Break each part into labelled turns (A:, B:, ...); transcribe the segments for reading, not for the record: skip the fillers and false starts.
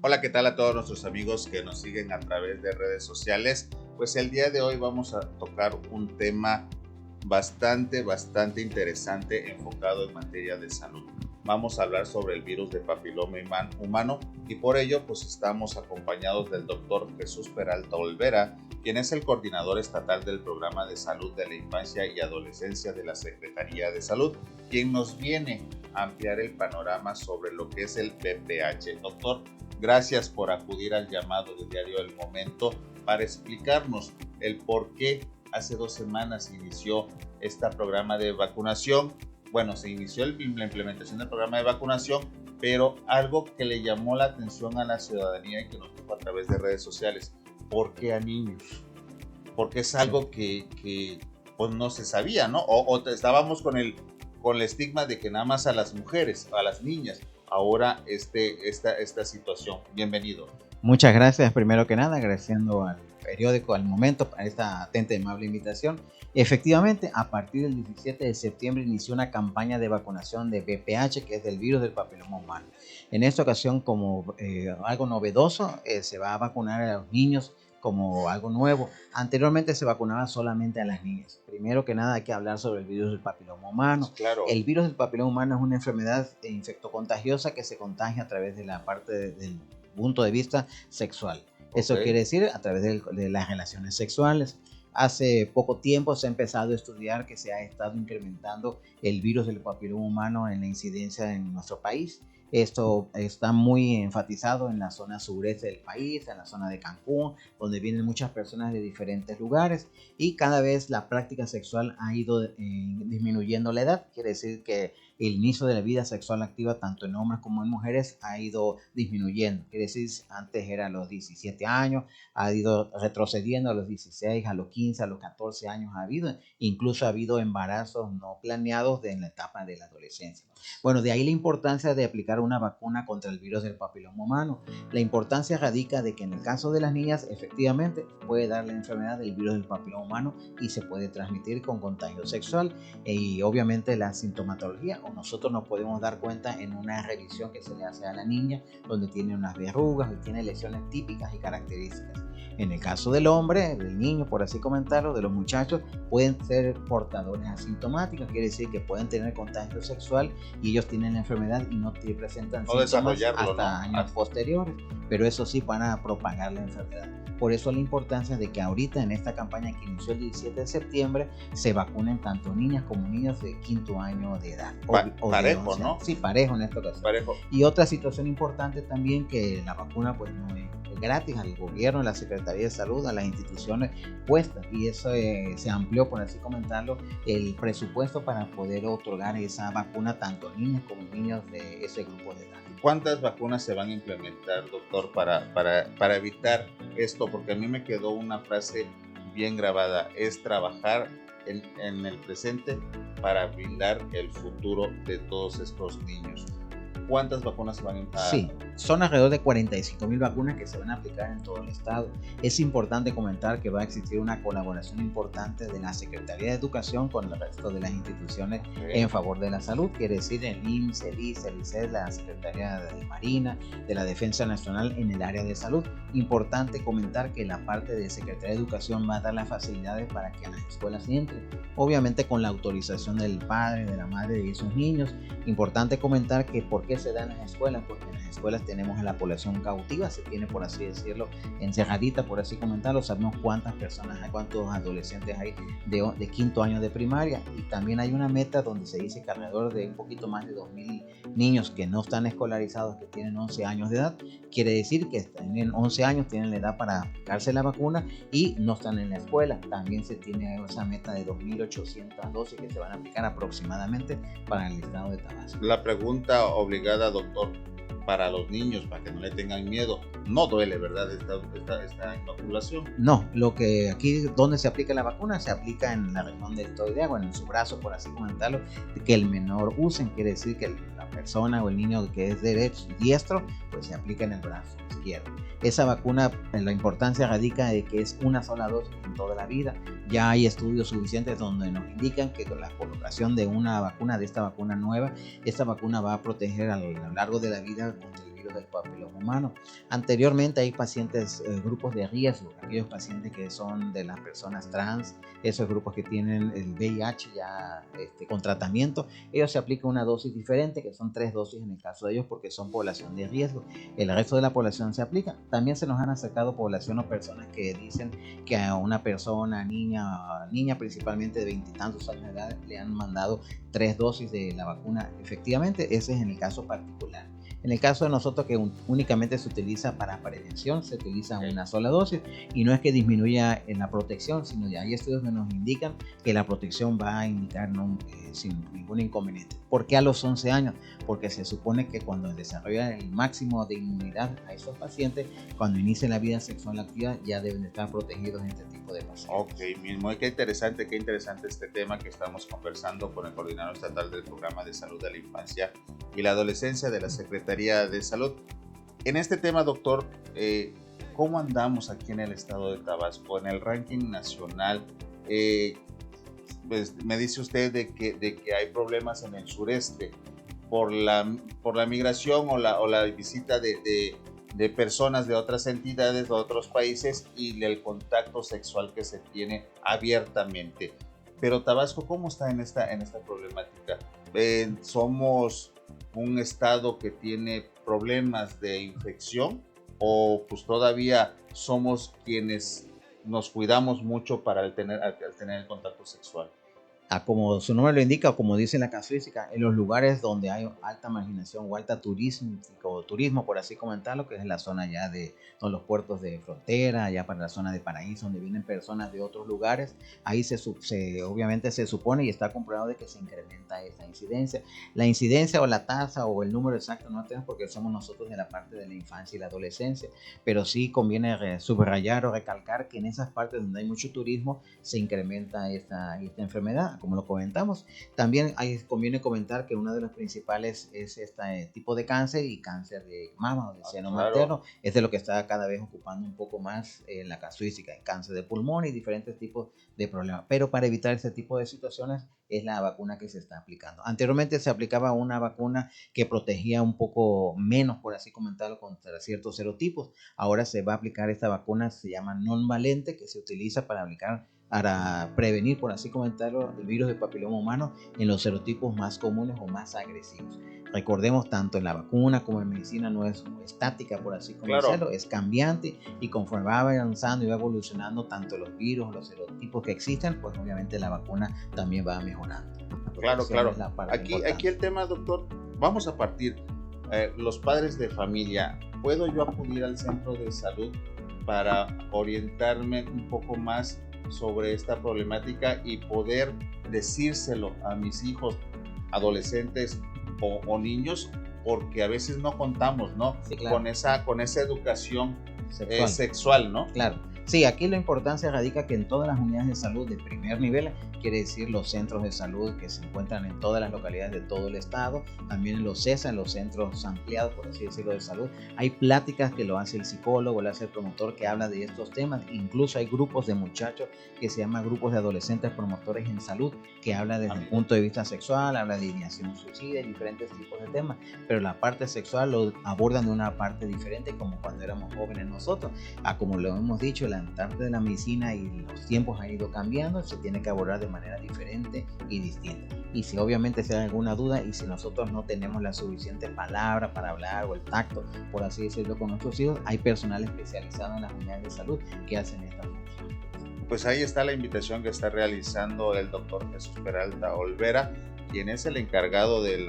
A: Hola, ¿qué tal a todos nuestros amigos que nos siguen a través de redes sociales? Pues el día de hoy vamos a tocar un tema bastante interesante enfocado en materia de salud. Vamos a hablar sobre el virus de papiloma humano y por ello pues estamos acompañados del doctor Jesús Peralta Olvera, quien es el coordinador estatal del programa de salud de la infancia y adolescencia de la Secretaría de Salud, quien nos viene a ampliar el panorama sobre lo que es el VPH. Doctor, gracias por acudir al llamado de Diario El Momento para explicarnos el por qué hace 2 semanas se inició este programa de vacunación. Bueno, se inició la implementación del programa de vacunación, pero algo que le llamó la atención a la ciudadanía y que nos dijo a través de redes sociales: ¿por qué a niños? Porque es algo que pues no se sabía, ¿no? O estábamos con el estigma de que nada más a las mujeres, a las niñas. Ahora esta situación. Bienvenido.
B: Muchas gracias, primero que nada, agradeciendo al periódico Al Momento por esta atenta y amable invitación. Efectivamente, a partir del 17 de septiembre inició una campaña de vacunación de VPH, que es del virus del papiloma humano. En esta ocasión, como algo novedoso, se va a vacunar a los niños como algo nuevo. Anteriormente se vacunaba solamente a las niñas. Primero que nada hay que hablar sobre el virus del papiloma humano.
A: Claro.
B: El virus del papiloma humano es una enfermedad infectocontagiosa que se contagia a través de la parte del punto de vista sexual. Eso quiere decir a través de las relaciones sexuales. Hace poco tiempo se ha empezado a estudiar que se ha estado incrementando el virus del papiloma humano en la incidencia en nuestro país. Esto está muy enfatizado en la zona sureste del país, en la zona de Cancún, donde vienen muchas personas de diferentes lugares, y cada vez la práctica sexual ha ido disminuyendo la edad. Quiere decir que el inicio de la vida sexual activa tanto en hombres como en mujeres ha ido disminuyendo. Quiere decir, antes era a los 17 años, ha ido retrocediendo a los 16, a los 15, a los 14 años incluso ha habido embarazos no planeados en la etapa de la adolescencia. Bueno, de ahí la importancia de aplicar una vacuna contra el virus del papiloma humano. La importancia radica de que en el caso de las niñas, efectivamente, puede dar la enfermedad del virus del papiloma humano y se puede transmitir con contagio sexual, y obviamente la sintomatología, o nosotros nos podemos dar cuenta en una revisión que se le hace a la niña, donde tiene unas verrugas y tiene lesiones típicas y características. En el caso del hombre, del niño, por así comentarlo, de los muchachos, pueden ser portadores asintomáticos, quiere decir que pueden tener contagio sexual y ellos tienen la enfermedad y no presentan síntomas hasta años posteriores, pero eso sí van a propagar la enfermedad. Por eso la importancia de que ahorita en esta campaña que inició el 17 de septiembre se vacunen tanto niñas como niños de 5º año de edad.
A: Parejo, ¿no?
B: Sí, parejo en esta ocasión.
A: Parejo.
B: Y otra situación importante también, que la vacuna pues no es gratis al gobierno, a la Secretaría de Salud, a las instituciones puestas, y eso se amplió, por así comentarlo, el presupuesto para poder otorgar esa vacuna tanto a niñas como niños de ese grupo de edad.
A: ¿Cuántas vacunas se van a implementar, doctor, para evitar esto? Porque a mí me quedó una frase bien grabada: es trabajar en el presente para brindar el futuro de todos estos niños. ¿Cuántas vacunas se van a implementar?
B: Sí, son alrededor de 45,000 vacunas que se van a aplicar en todo el estado. Es importante comentar que va a existir una colaboración importante de la Secretaría de Educación con el resto de las instituciones en favor de la salud. Quiere decir el IMSS, el ICE, el ICES, la Secretaría de Marina, de la Defensa Nacional en el área de salud. Importante comentar que la parte de Secretaría de Educación va a dar las facilidades para que a las escuelas entren, obviamente con la autorización del padre, de la madre de esos niños. Importante comentar que ¿por qué se da en las escuelas? Porque en las escuelas tenemos a la población cautiva, se tiene, por así decirlo, encerradita, por así comentarlo. Sabemos cuántas personas hay, cuántos adolescentes hay de 5º año de primaria, y también hay una meta donde se dice que alrededor de un poquito más de 2,000 niños que no están escolarizados, que tienen 11 años de edad. Quiere decir que tienen 11 años, tienen la edad para aplicarse la vacuna y no están en la escuela. También se tiene esa meta de 2,800 dosis que se van a aplicar aproximadamente para el estado de Tabasco.
A: La pregunta obligada, doctor, para los niños, para que no le tengan miedo: no duele, ¿verdad, esta inoculación?
B: No, lo que aquí donde se aplica la vacuna se aplica en la región deltoidea, bueno, en su brazo, por así comentarlo, que el menor usen. Quiere decir que la persona o el niño que es derecho y diestro, pues se aplica en el brazo izquierdo. Esa vacuna, la importancia radica de que es una sola dosis en toda la vida. Ya hay estudios suficientes donde nos indican que con la colocación de una vacuna, de esta vacuna nueva, esta vacuna va a proteger a lo largo de la vida contra el virus del papiloma humano. Anteriormente hay pacientes, grupos de riesgo, aquellos pacientes que son de las personas trans, esos grupos que tienen el VIH ya con tratamiento, ellos se aplican una dosis diferente, que son 3 dosis en el caso de ellos, porque son población de riesgo. El resto de la población se aplica. También se nos han acercado población o personas que dicen que a una persona, niña principalmente de 20 y tantos años de edad, le han mandado 3 dosis de la vacuna. Efectivamente, ese es en el caso particular. En el caso de nosotros, que únicamente se utiliza para prevención, se utiliza una sola dosis, y no es que disminuya en la protección, sino ya hay estudios que nos indican que la protección va a indicar sin ningún inconveniente. ¿Por qué a los 11 años? Porque se supone que cuando desarrolla el máximo de inmunidad a esos pacientes, cuando inicien la vida sexual activa, ya deben estar protegidos de este tipo de pacientes.
A: Ok, mismo. Qué interesante este tema que estamos conversando con el coordinador estatal del Programa de Salud de la Infancia y la Adolescencia de la Secretaría de Salud. En este tema, doctor, ¿cómo andamos aquí en el estado de Tabasco? En el ranking nacional, pues me dice usted de que hay problemas en el sureste por la migración o la visita de personas de otras entidades, de otros países, y el contacto sexual que se tiene abiertamente. Pero Tabasco, ¿cómo está en esta problemática? ¿Somos un estado que tiene problemas de infección, o pues todavía somos quienes nos cuidamos mucho para al tener el contacto sexual?
B: Como su nombre lo indica, o como dice la casuística, en los lugares donde hay alta marginación o alta turismo, por así comentarlo, que es la zona ya de los puertos de frontera, ya para la zona de Paraíso, donde vienen personas de otros lugares, ahí obviamente se supone y está comprobado de que se incrementa esta incidencia. La incidencia o la tasa o el número exacto no lo tenemos, porque somos nosotros de la parte de la infancia y la adolescencia, pero sí conviene subrayar o recalcar que en esas partes donde hay mucho turismo se incrementa esta enfermedad, como lo comentamos. También conviene comentar que una de las principales es este tipo de cáncer, y cáncer de mama o de seno materno, es de lo que está cada vez ocupando un poco más la casuística, el cáncer de pulmón y diferentes tipos de problemas. Pero para evitar este tipo de situaciones es la vacuna que se está aplicando. Anteriormente se aplicaba una vacuna que protegía un poco menos, por así comentarlo, contra ciertos serotipos. Ahora se va a aplicar esta vacuna, se llama non-valente, que se utiliza para prevenir, por así comentarlo, el virus del papiloma humano en los serotipos más comunes o más agresivos. Recordemos, tanto en la vacuna como en medicina no es estática, por así comentarlo, es cambiante, y conforme va avanzando y va evolucionando tanto los virus, los serotipos que existen, pues obviamente la vacuna también va mejorando.
A: Claro. Aquí el tema, doctor, vamos a partir. Los padres de familia, ¿puedo yo acudir al centro de salud para orientarme un poco más sobre esta problemática y poder decírselo a mis hijos, adolescentes o niños? Porque a veces no contamos, ¿no?
B: Sí, claro.
A: con esa educación sexual, ¿no?
B: Claro. Sí, aquí la importancia radica que en todas las unidades de salud de primer nivel, quiere decir los centros de salud que se encuentran en todas las localidades de todo el estado, también en los CESA, en los centros ampliados, por así decirlo, de salud, hay pláticas que lo hace el psicólogo, lo hace el promotor, que habla de estos temas. Incluso hay grupos de muchachos que se llaman grupos de adolescentes promotores en salud, que habla desde el punto de vista sexual, habla de ideación suicida y diferentes tipos de temas, pero la parte sexual lo abordan de una parte diferente, como cuando éramos jóvenes nosotros. Como lo hemos dicho, la parte de la medicina y los tiempos han ido cambiando, se tiene que abordar de manera diferente y distinta. Y si obviamente se da alguna duda, y si nosotros no tenemos la suficiente palabra para hablar, o el tacto, por así decirlo, con nuestros hijos, hay personal especializado en las unidades de salud que hacen esta función.
A: Pues ahí está la invitación que está realizando el doctor Jesús Peralta Olvera, quien es el encargado del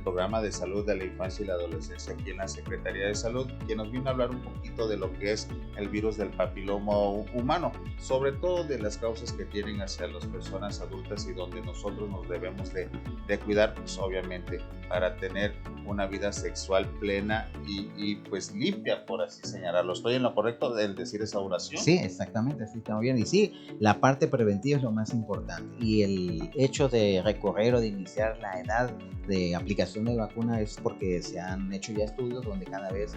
A: Programa de Salud de la Infancia y la Adolescencia aquí en la Secretaría de Salud, quien nos vino a hablar un poquito de lo que es el virus del papiloma humano, sobre todo de las causas que tienen hacia las personas adultas y donde nosotros nos debemos de cuidar, pues obviamente, para tener una vida sexual plena y pues limpia, por así señalarlo. ¿Estoy en lo correcto del decir esa oración?
B: Sí, exactamente, así está muy bien. Y sí, la parte preventiva es lo más importante, y el hecho de recorrer o de iniciar la edad de aplicación de vacuna es porque se han hecho ya estudios donde cada vez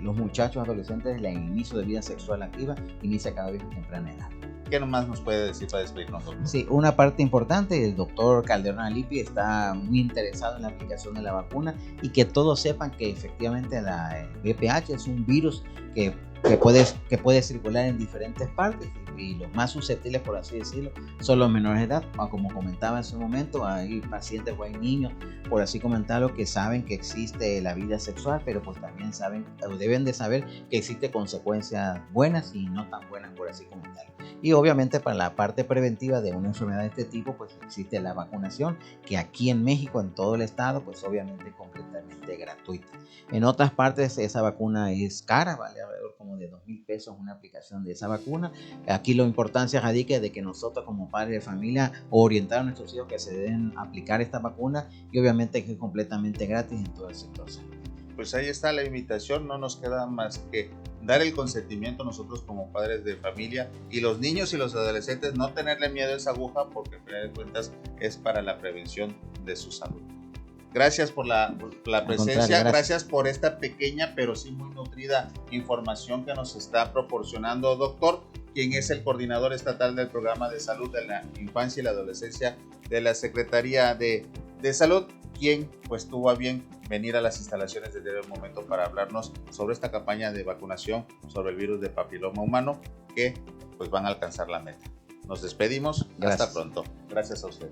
B: los muchachos adolescentes, el inicio de vida sexual activa inicia cada vez a temprana edad.
A: ¿Qué más nos puede decir para despedirnos, doctor?
B: Sí, una parte importante, el doctor Calderón Alipi está muy interesado en la aplicación de la vacuna y que todos sepan que efectivamente la VPH es un virus que puede circular en diferentes partes y los más susceptibles, por así decirlo, son los menores de edad. Como comentaba en su momento, hay pacientes o hay niños, por así comentarlo, que saben que existe la vida sexual, pero pues también saben o deben de saber que existe consecuencias buenas y no tan buenas, por así comentarlo. Y obviamente para la parte preventiva de una enfermedad de este tipo, pues existe la vacunación, que aquí en México, en todo el estado, pues obviamente completamente gratuita. En otras partes esa vacuna es cara, vale alrededor como de 2,000 pesos una aplicación de esa vacuna. Aquí la importancia radica de que nosotros como padres de familia orientar a nuestros hijos que se deben aplicar esta vacuna y obviamente que es completamente gratis en todo el sector.
A: Pues ahí está la invitación, no nos queda más que dar el consentimiento nosotros como padres de familia y los niños y los adolescentes no tenerle miedo a esa aguja porque al final de cuentas es para la prevención de su salud. Gracias por la presencia, gracias por esta pequeña pero sí muy nutrida información que nos está proporcionando, doctor, quien es el coordinador estatal del programa de salud de la infancia y la adolescencia de la Secretaría de Salud, quien pues tuvo a bien venir a las instalaciones desde el momento para hablarnos sobre esta campaña de vacunación sobre el virus de papiloma humano que pues van a alcanzar la meta. Nos despedimos, hasta pronto. Gracias a usted.